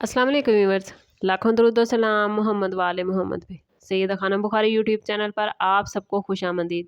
अस्सलाम वालेकुम व्यूअर्स, लाखों दरूद व सलाम मोहम्मद वाले मोहम्मद पे। सैयदा खानम बुखारी यूट्यूब चैनल पर आप सबको खुशामदीद।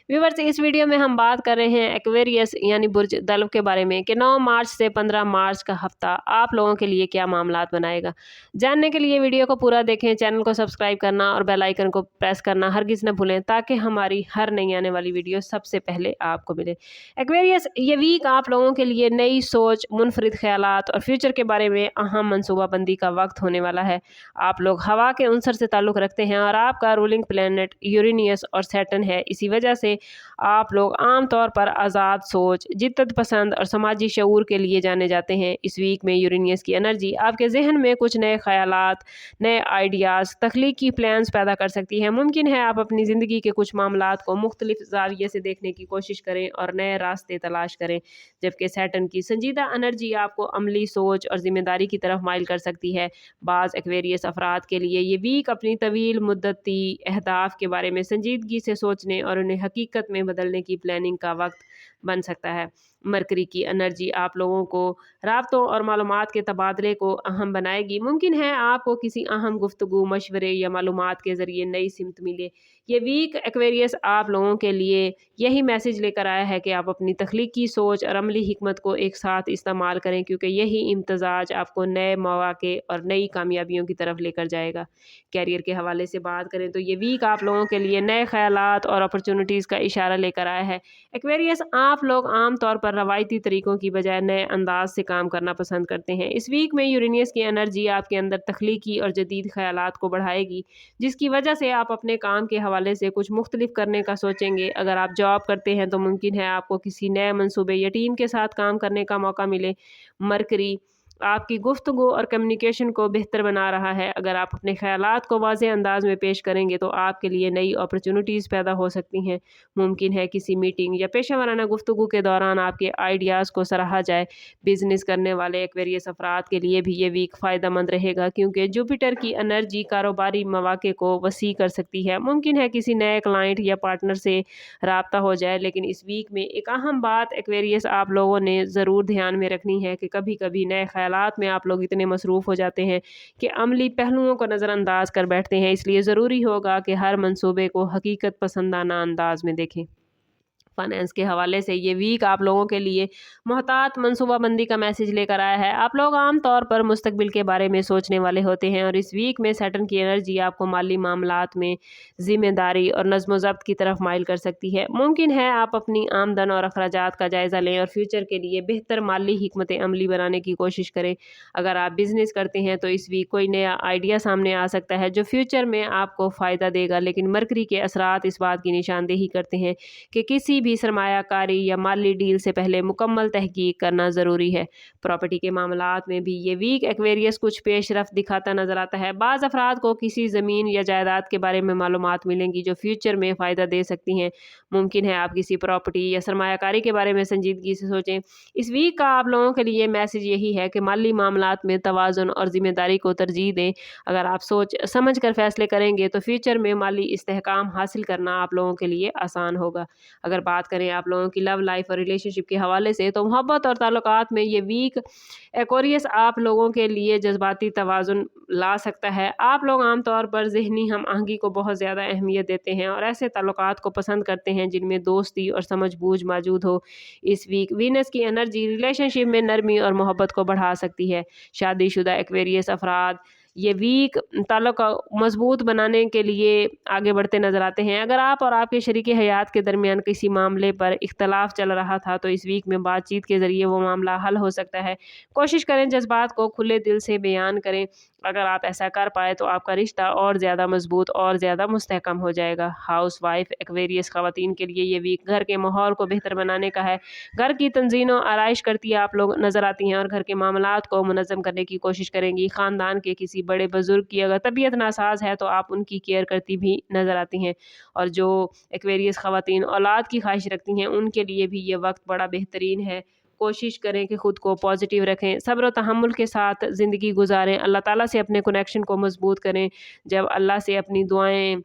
व्यूअर्स, इस वीडियो में हम बात कर रहे हैं एक्वेरियस यानी बुर्ज दल्व के बारे में कि 9 मार्च से 15 मार्च का हफ्ता आप लोगों के लिए क्या मामलात बनाएगा। जानने के लिए वीडियो को पूरा देखें, चैनल को सब्सक्राइब करना और बेल आइकन को प्रेस करना हरगिज़ न भूलें ताकि हमारी हर नई आने वाली वीडियो सबसे पहले आपको मिले। एक्वेरियस, ये वीक आप लोगों के लिए नई सोच, मुनफरिद ख्यालात और फ्यूचर के बारे में अहम मनसूबाबंदी का वक्त होने वाला है। आप लोग हवा के उनसर से ताल्लुक़ रखते हैं और आपका रूलिंग प्लैनेट यूरेनियस और सैटर्न है। इसी वजह से आप लोग आम तौर पर आज़ाद सोच, जिद्दत पसंद और समाजी शऊर के लिए जाने जाते हैं। इस वीक में यूरेनियस की एनर्जी आपके जहन में कुछ नए ख्यालात, नए आइडियाज़, तख्लीकी प्लान्स पैदा कर सकती है। मुमकिन है आप अपनी ज़िंदगी के कुछ मामलात को मुख्तलिफ ज़ाविये से देखने की कोशिश करें और नए रास्ते तलाश करें, जबकि सैटर्न की संजीदा एनर्जी आपको अमली सोच और ज़िम्मेदारी की तरफ माइल कर सकती है। बाज़ एक्वेरियस अफराद के लिए ये वीक अपनी तवील मुद्दती अहदाफ के बारे में संजीदगी से सोचने और उन्हें हकीकत में बदलने की प्लानिंग का वक्त बन सकता है। मरकरी की एनर्जी आप लोगों को राब्तों और मालूमात के तबादले को अहम बनाएगी। मुमकिन है आपको किसी अहम गुफ्तगू, मशवरे या मालूमात के ज़रिए नई सिमत मिले। ये वीक एक्वेरियस आप लोगों के लिए यही मैसेज लेकर आया है कि आप अपनी तख्लीकी सोच और अमली हिकमत को एक साथ इस्तेमाल करें, क्योंकि यही इम्तजाज आपको नए मौक़े और नई कामयाबियों की तरफ लेकर जाएगा। कैरियर के हवाले से बात करें तो ये वीक आप लोगों के लिए नए ख्यालात और अपॉर्चुनिटीज़ का इशारा लेकर आया है। एक्वेरियस, आप लोग आम तौर पर रवायती तरीकों की बजाय नए अंदाज से काम करना पसंद करते हैं। इस वीक में यूरेनियस की एनर्जी आपके अंदर तख्लीकी और जदीद ख्यालात को बढ़ाएगी, जिसकी वजह से आप अपने काम के हवाले से कुछ मुख्तलिफ करने का सोचेंगे। अगर आप जॉब करते हैं तो मुमकिन है आपको किसी नए मंसूबे या टीम के साथ काम करने का मौका मिले। मरकरी आपकी गुफ्तगू और कम्युनिकेशन को बेहतर बना रहा है। अगर आप अपने ख्यालात को वाज़ेह अंदाज में पेश करेंगे तो आपके लिए नई अपॉर्चुनिटीज़ पैदा हो सकती हैं। मुमकिन है किसी मीटिंग या पेशा वराना गुफ्तगू के दौरान आपके आइडियाज़ को सराहा जाए। बिजनेस करने वाले एक्वेरियस अफराद के लिए भी ये वीक फ़ायदेमंद रहेगा, क्योंकि जुपिटर की एनर्जी कारोबारी मौक़े को वसी कर सकती है। मुमकिन है किसी नए क्लाइंट या पार्टनर से राब्ता हो जाए। लेकिन इस वीक में एक अहम बात एक्वेरियस आप लोगों ने ज़रूर ध्यान में रखनी है कि कभी कभी नए ख्यालात में आप लोग इतने मसरूफ़ हो जाते हैं कि अमली पहलुओं को नज़रअंदाज कर बैठते हैं। इसलिए ज़रूरी होगा कि हर मंसूबे को हकीकत पसंदाना अंदाज में देखें। फाइनेंस के हवाले से ये वीक आप लोगों के लिए मोहतात मनसूबाबंदी का मैसेज लेकर आया है। आप लोग आम तौर पर मुस्तकबिल के बारे में सोचने वाले होते हैं और इस वीक में सैटर्न की एनर्जी आपको माली मामलात में ज़िम्मेदारी और नज़्म ज़ब्त की तरफ माइल कर सकती है। मुमकिन है आप अपनी आमदन और अखराजात का जायज़ा लें और फ्यूचर के लिए बेहतर माली हिकमत अमली बनाने की कोशिश करें। अगर आप बिज़नेस करते हैं तो इस वीक कोई नया आइडिया सामने आ सकता है जो फ्यूचर में आपको फ़ायदा देगा। लेकिन मरकरी के असरात इस बात की निशानदेही करते हैं कि किसी भी सरमायाकारी या माली डील से पहले मुकम्मल तहकीक करना ज़रूरी है। प्रॉपर्टी के मामलात में भी ये वीक एक्वेरियस कुछ पेशरफ्त दिखाता नज़र आता है। बाज़ अफराद को किसी ज़मीन या जायदाद के बारे में मालूमात मिलेंगी जो फ्यूचर में फ़ायदा दे सकती हैं। मुमकिन है आप किसी प्रॉपर्टी या सरमायाकारी के बारे में संजीदगी से सोचें। इस वीक का आप लोगों के लिए मैसेज यही है कि माली मामलात में तवाज़ुन और ज़िम्मेदारी को तरजीह दें। अगर आप सोच समझ कर फैसले करेंगे तो फ्यूचर में माली इस्तेहकाम हासिल करना आप लोगों के लिए आसान होगा। अगर बात करें आप लोगों की लव लाइफ और रिलेशनशिप के हवाले से तो मोहब्बत और ताल्लुकात में ये वीक एक्वेरियस आप लोगों के लिए जज्बाती तवाज़ुन ला सकता है। आप लोग आम तौर पर ज़हनी हम आहंगी को बहुत ज़्यादा अहमियत देते हैं और ऐसे ताल्लुकात को पसंद करते हैं जिनमें दोस्ती और समझ बूझ मौजूद हो। इस वीक वीनस की एनर्जी रिलेशनशिप में नरमी और मोहब्बत को बढ़ा सकती है। शादीशुदा एक्वेरियस अफराद ये वीक ताल्लुक मजबूत बनाने के लिए आगे बढ़ते नज़र आते हैं। अगर आप और आपके शरीके हयात के दरमियान किसी मामले पर इख्तलाफ चल रहा था तो इस वीक में बातचीत के ज़रिए वो मामला हल हो सकता है। कोशिश करें जज्बात को खुले दिल से बयान करें। अगर आप ऐसा कर पाए तो आपका रिश्ता और ज़्यादा मजबूत और ज़्यादा मुस्तहकम हो जाएगा। हाउस वाइफ एक्वेरियस ख़वातीन के लिए ये वीक घर के माहौल को बेहतर बनाने का है। घर की तंजीम और आराइश करती आप लोग नज़र आती हैं और घर के मामलात को मुनज़्ज़म करने की कोशिश करेंगी। ख़ानदान के किसी बड़े बुजुर्ग की अगर तबीयत नासाज है तो आप उनकी केयर करती भी नज़र आती हैं। और जो एक्वेरियस ख़वातीन औलाद की ख्वाहिश रखती हैं उनके लिए भी ये वक्त बड़ा बेहतरीन है। कोशिश करें कि ख़ुद को पॉजिटिव रखें, सब्र और तहम्मुल के साथ ज़िंदगी गुजारें, अल्लाह ताला से अपने कनेक्शन को मज़बूत करें। जब अल्लाह से अपनी दुआएं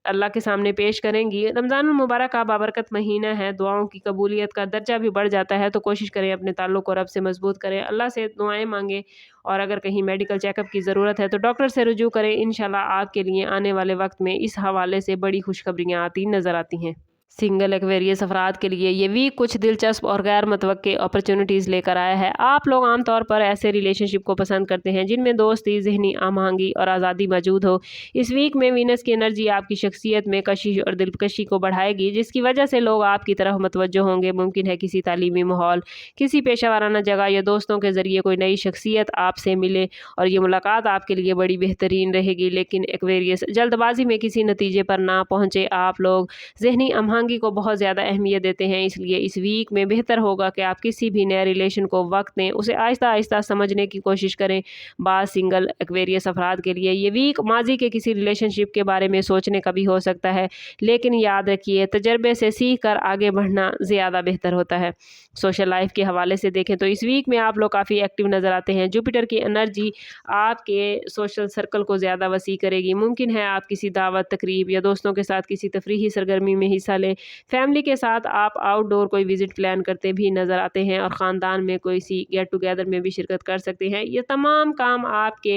अल्लाह के सामने पेश करेंगी। रमज़ान मुबारक का बाबरकत महीना है, दुआओं की कबूलियत का दर्जा भी बढ़ जाता है, तो कोशिश करें अपने ताल्लुक़ को रब से मज़बूत करें, अल्लाह से दुआएँ मांगें और अगर कहीं मेडिकल चेकअप की ज़रूरत है तो डॉक्टर से रुजू करें। इंशाल्लाह आपके लिए आने वाले वक्त में इस हवाले से बड़ी खुशखबरियाँ आती नज़र आती हैं। सिंगल एक्वेरियस अफराद के लिए ये वीक कुछ दिलचस्प और गैर मुतवक्के अपॉर्चुनिटीज़ लेकर आया है। आप लोग आमतौर पर ऐसे रिलेशनशिप को पसंद करते हैं जिनमें दोस्ती, ज़हनी आमांगी और आज़ादी मौजूद हो। इस वीक में वीनस की एनर्जी आपकी शख्सियत में कशिश और दिलकशी को बढ़ाएगी, जिसकी वजह से लोग आपकी तरफ मुतवज्जो होंगे। मुमकिन है किसी तालीमी माहौल, किसी पेशा वाराना जगह या दोस्तों के ज़रिए कोई नई शख्सियत आपसे मिले और ये मुलाकात आपके लिए बड़ी बेहतरीन रहेगी। लेकिन एक्वेरियस, जल्दबाजी में किसी नतीजे पर ना पहुँचे। आप लोग ज़हनी आमांगी को बहुत ज़्यादा अहमियत देते हैं, इसलिए इस वीक में बेहतर होगा कि आप किसी भी नए रिलेशन को वक्त दें, उसे आहिस्ता आहिस्ता समझने की कोशिश करें। बाज़ सिंगल एक्वेरियस अफराद के लिए ये वीक माजी के किसी रिलेशनशिप के बारे में सोचने का भी हो सकता है, लेकिन याद रखिए तजर्बे से सीख कर आगे बढ़ना ज़्यादा बेहतर होता है। सोशल लाइफ के हवाले से देखें तो इस वीक में आप लोग काफ़ी एक्टिव नज़र आते हैं। जुपिटर की एनर्जी आपके सोशल सर्कल को ज़्यादा वसी करेगी। मुमकिन है आप किसी दावत, तकरीब या दोस्तों के साथ किसी तफरीही सरगर्मी में हिस्सा लें। फैमिली के साथ आप आउटडोर कोई विजिट प्लान करते भी नज़र आते हैं और ख़ानदान में कोई सी गेट टुगेदर में भी शिरकत कर सकते हैं। ये तमाम काम आपके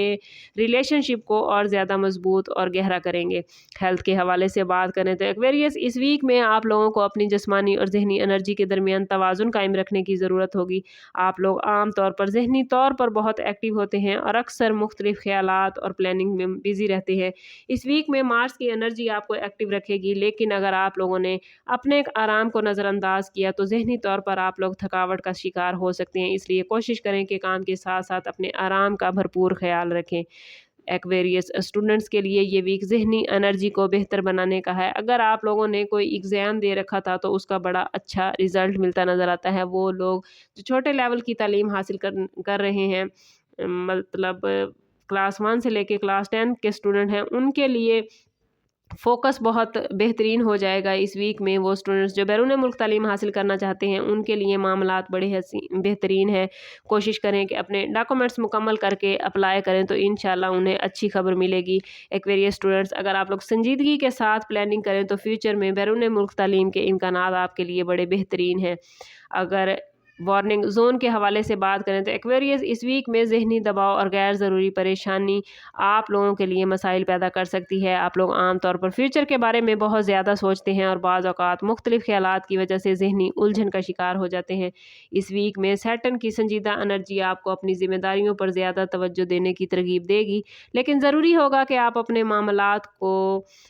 रिलेशनशिप को और ज़्यादा मजबूत और गहरा करेंगे। हेल्थ के हवाले से बात करें तो एक्वेरियस, इस वीक में आप लोगों को अपनी जिस्मानी और जहनी एनर्जी के दरमियान तवाज़ुन कायम रखने की ज़रूरत होगी। आप लोग आम तौर पर जहनी तौर पर बहुत एक्टिव होते हैं और अक्सर मुख्तलिफ ख्यालात और प्लानिंग में बिज़ी रहते हैं। इस वीक में मार्स की एनर्जी आपको एक्टिव रखेगी, लेकिन अगर आप लोगों ने अपने आराम को नज़रअंदाज किया तो जहनी तौर पर आप लोग थकावट का शिकार हो सकते हैं। इसलिए कोशिश करें कि काम के साथ साथ अपने आराम का भरपूर ख्याल रखें। एक्वेरियस स्टूडेंट्स के लिए ये वीक ज़हनी एनर्जी को बेहतर बनाने का है। अगर आप लोगों ने कोई एग्ज़ाम दे रखा था तो उसका बड़ा अच्छा रिज़ल्ट मिलता नज़र आता है। वो लोग जो छोटे लेवल की तालीम हासिल कर रहे हैं, मतलब क्लास 1 से लेके क्लास 10 के स्टूडेंट हैं, उनके लिए फ़ोकस बहुत बेहतरीन हो जाएगा। इस वीक में वो स्टूडेंट्स जो बैरून मुल्क तालीम हासिल करना चाहते हैं उनके लिए मामलात बड़े बेहतरीन है। कोशिश करें कि अपने डॉक्यूमेंट्स मुकम्मल करके अप्लाई करें तो इंशाल्लाह उन्हें अच्छी खबर मिलेगी। एक्वेरियस स्टूडेंट्स, अगर आप लोग संजीदगी के साथ प्लानिंग करें तो फ्यूचर में बैरून मुल्क तालीम के इम्कानात आपके लिए बड़े बेहतरीन हैं। अगर वार्निंग जोन के हवाले से बात करें तो एक्वेरियस, इस वीक में ज़हनी दबाव और गैर ज़रूरी परेशानी आप लोगों के लिए मसाइल पैदा कर सकती है। आप लोग आम तौर पर फ्यूचर के बारे में बहुत ज़्यादा सोचते हैं और बाज़ औक़ात मुख्तलिफ़ ख़यालात की वजह से ज़हनी उलझन का शिकार हो जाते हैं। इस वीक में सैटर्न की संजीदा एनर्जी आपको अपनी ज़िम्मेदारियों पर ज़्यादा तवज्जो देने की तरगीब देगी, लेकिन ज़रूरी होगा कि आप अपने मामलात को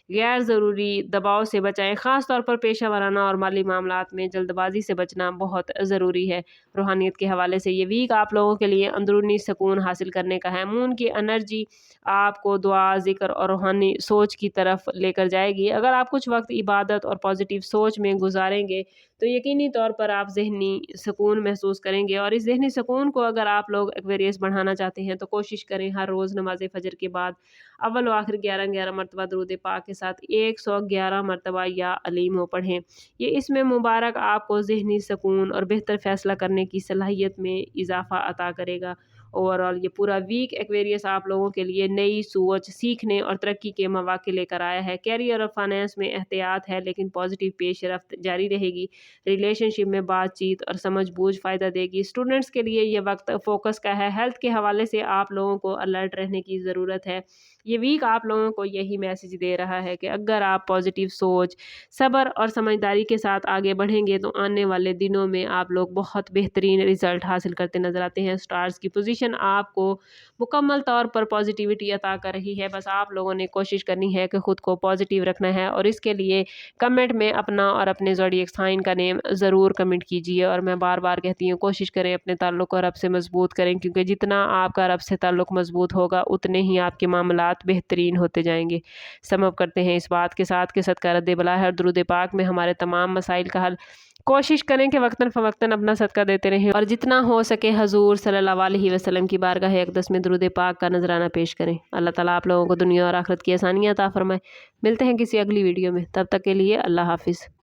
गैर ज़रूरी दबाव से बचाएँ। ख़ास तौर पर पेशा वाराना और माली मामलात में जल्दबाजी से बचना बहुत ज़रूरी है। रूहानियत के हवाले से ये वीक आप लोगों के लिए अंदरूनी सुकून हासिल करने का है। मून की एनर्जी आपको दुआ, ज़िक्र और रूहानी सोच की तरफ लेकर जाएगी। अगर आप कुछ वक्त इबादत और पॉजिटिव सोच में गुजारेंगे तो यकीनी तौर पर आप ज़हनी सुकून महसूस करेंगे। और इस ज़हनी सुकून को अगर आप लोग एक्वेरियस बढ़ाना चाहते हैं तो कोशिश करें हर रोज़ नमाज फजर के बाद अव्वल व आखिर 11-11 मरतबा दुरूद पाक के साथ 111 मरतबा या अलीम हो पढ़ें। ये इसमें मुबारक आपको ज़हनी सुकून और बेहतर फ़ैसला करने की सलाहियत में इजाफ़ा अता करेगा। ओवरऑल ये पूरा वीक एक्वेरियस आप लोगों के लिए नई सोच, सीखने और तरक्की के मौके लेकर आया है। कैरियर और फाइनेंस में एहतियात है, लेकिन पॉजिटिव पेशरफ्त जारी रहेगी। रिलेशनशिप में बातचीत और समझ-बूझ फ़ायदा देगी। स्टूडेंट्स के लिए ये वक्त फ़ोकस का है। हेल्थ के हवाले से आप लोगों को अलर्ट रहने की ज़रूरत है। ये वीक आप लोगों को यही मैसेज दे रहा है कि अगर आप पॉजिटिव सोच, सब्र और समझदारी के साथ आगे बढ़ेंगे तो आने वाले दिनों में आप लोग बहुत बेहतरीन रिज़ल्ट हासिल करते नज़र आते हैं। स्टार्स की पोजीशन आपको मुकम्मल तौर पर पॉजिटिविटी अता कर रही है। बस आप लोगों ने कोशिश करनी है कि ख़ुद को पॉजिटिव रखना है और इसके लिए कमेंट में अपना और अपने ज़ोडिएक साइन का नेम ज़रूर कमेंट कीजिए। और मैं बार बार कहती हूँ, कोशिश करें अपने ताल्लुक़ को रब से मज़बूत करें, क्योंकि जितना आपका रब से ताल्लुक़ मज़बूत होगा उतने ही आपके मामलात बेहतरीन होते जाएंगे। समअप करते हैं इस बात के साथ कि सदका रद्द बला है और दुरूद पाक में हमारे तमाम मसाइल का हल। कोशिश करें कि वक्तन फ़वक्तन अपना सदका देते रहें और जितना हो सके हजूर सल्लल्लाहु अलैहि वसल्लम की बारगाह अक़दस में दुरूद पाक का नजराना पेश करें। अल्लाह ताला आप लोगों को दुनिया और आखिरत की आसानियाँ अता फरमाए। मिलते हैं किसी अगली वीडियो में, तब तक के लिए अल्लाह हाफ़िज़।